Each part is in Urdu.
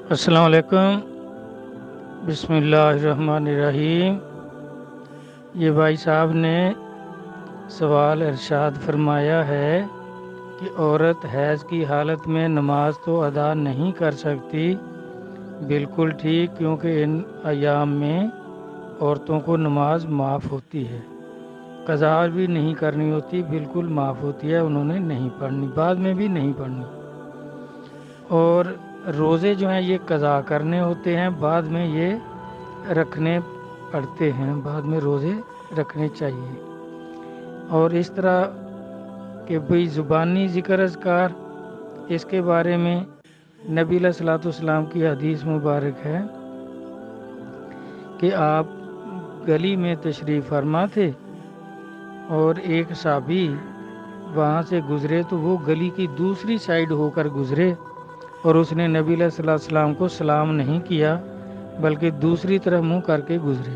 السلام علیکم، بسم اللہ الرحمن الرحیم۔ یہ بھائی صاحب نے سوال ارشاد فرمایا ہے کہ عورت حیض کی حالت میں نماز تو ادا نہیں کر سکتی۔ بالکل ٹھیک، کیونکہ ان ایام میں عورتوں کو نماز معاف ہوتی ہے، قضا بھی نہیں کرنی ہوتی، بالکل معاف ہوتی ہے، انہوں نے نہیں پڑھنی، بعد میں بھی نہیں پڑھنی۔ اور روزے جو ہیں یہ قضا کرنے ہوتے ہیں، بعد میں یہ رکھنے پڑتے ہیں، بعد میں روزے رکھنے چاہیے۔ اور اس طرح کہ بھئی زبانی ذکر اذکار، اس کے بارے میں نبی علیہ الصلوۃ والسلام کی حدیث مبارک ہے کہ آپ گلی میں تشریف فرما تھے اور ایک صحابی وہاں سے گزرے، تو وہ گلی کی دوسری سائیڈ ہو کر گزرے اور اس نے نبی علیہ الصلوۃ والسلام کو سلام نہیں کیا، بلکہ دوسری طرف منہ کر کے گزرے۔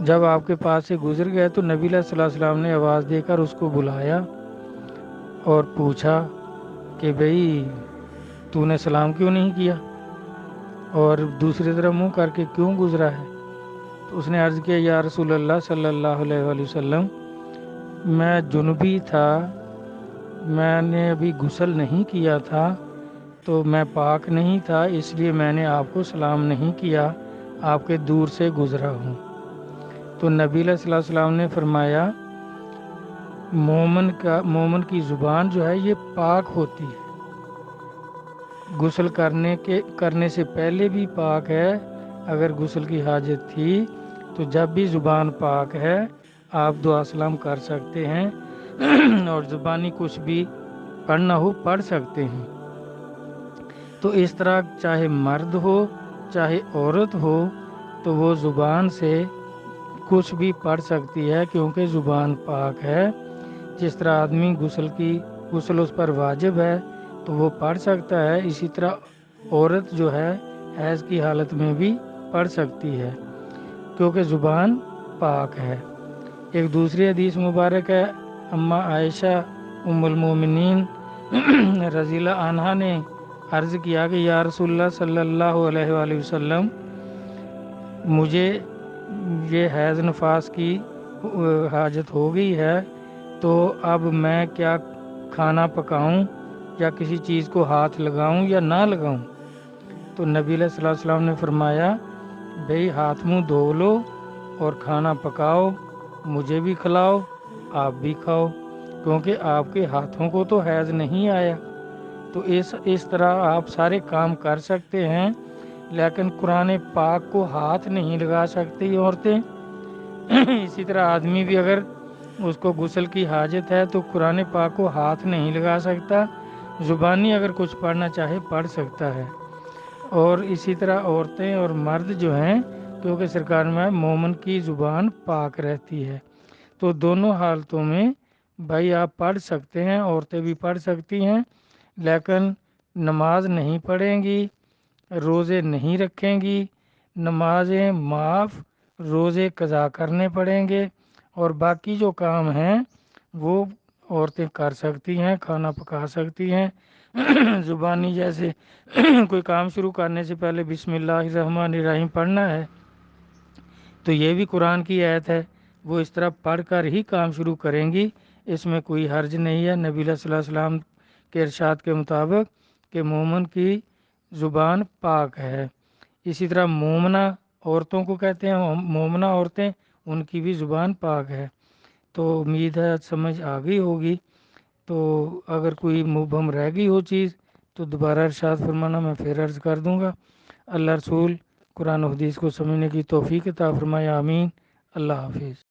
جب آپ کے پاس سے گزر گئے تو نبی علیہ الصلوۃ والسلام نے آواز دے کر اس کو بلایا اور پوچھا کہ بھئی تو نے سلام کیوں نہیں کیا اور دوسری طرف منہ کر کے کیوں گزرا ہے؟ تو اس نے عرض کیا، یا رسول اللہ صلی اللہ علیہ وآلہ وسلم، میں جنبی تھا، میں نے ابھی غسل نہیں کیا تھا، تو میں پاک نہیں تھا، اس لیے میں نے آپ کو سلام نہیں کیا، آپ کے دور سے گزرا ہوں۔ تو نبی علیہ الصلوۃ والسلام نے فرمایا، مومن کی زبان جو ہے یہ پاک ہوتی ہے، غسل کرنے سے پہلے بھی پاک ہے، اگر غسل کی حاجت تھی تو جب بھی زبان پاک ہے آپ دعا سلام کر سکتے ہیں اور زبانی کچھ بھی پڑھنا ہو پڑھ سکتے ہیں۔ تو اس طرح چاہے مرد ہو چاہے عورت ہو تو وہ زبان سے کچھ بھی پڑھ سکتی ہے، کیونکہ زبان پاک ہے۔ جس طرح آدمی غسل اس پر واجب ہے تو وہ پڑھ سکتا ہے، اسی طرح عورت جو ہے حیض کی حالت میں بھی پڑھ سکتی ہے، کیونکہ زبان پاک ہے۔ ایک دوسری حدیث مبارک ہے، اماں عائشہ ام المومنین رضی اللہ عنہا نے عرض کیا کہ یا رسول اللہ صلی اللہ علیہ وآلہ وسلم، مجھے یہ حیض نفاس کی حاجت ہو گئی ہے، تو اب میں کیا کھانا پکاؤں یا کسی چیز کو ہاتھ لگاؤں یا نہ لگاؤں؟ تو نبی علیہ الصلوۃ والسلام نے فرمایا، بھئی ہاتھ منہ دھو لو اور کھانا پکاؤ، مجھے بھی کھلاؤ آپ بھی کھاؤ، کیونکہ آپ کے ہاتھوں کو تو حیض نہیں آیا۔ تو اس طرح آپ سارے کام کر سکتے ہیں، لیکن قرآن پاک کو ہاتھ نہیں لگا سکتی عورتیں۔ اسی طرح آدمی بھی اگر اس کو غسل کی حاجت ہے تو قرآن پاک کو ہاتھ نہیں لگا سکتا، زبانی اگر کچھ پڑھنا چاہے پڑھ سکتا ہے۔ اور اسی طرح عورتیں اور مرد جو ہیں، کیونکہ سرکار میں مومن کی زبان پاک رہتی ہے، تو دونوں حالتوں میں بھائی آپ پڑھ سکتے ہیں، عورتیں بھی پڑھ سکتی ہیں، لیکن نماز نہیں پڑھیں گی، روزے نہیں رکھیں گی، نمازیں معاف، روزے قضا کرنے پڑیں گے، اور باقی جو کام ہیں وہ عورتیں کر سکتی ہیں، کھانا پکا سکتی ہیں۔ زبانی جیسے کوئی کام شروع کرنے سے پہلے بسم اللہ الرحمن الرحیم پڑھنا ہے تو یہ بھی قرآن کی آیت ہے، وہ اس طرح پڑھ کر ہی کام شروع کریں گی، اس میں کوئی حرج نہیں ہے۔ نبی علیہ الصلوۃ والسلام کے ارشاد کے مطابق کہ مومن کی زبان پاک ہے۔ اسی طرح مومنہ عورتوں کو کہتے ہیں، مومنہ عورتیں، ان کی بھی زبان پاک ہے۔ تو امید ہے سمجھ آ گئی ہوگی، تو اگر کوئی مبہم رہ گئی ہو چیز تو دوبارہ ارشاد فرمانا، میں پھر عرض کر دوں گا۔ اللہ رسول قرآن و حدیث کو سمجھنے کی توفیق عطا فرمائے، آمین۔ اللہ حافظ۔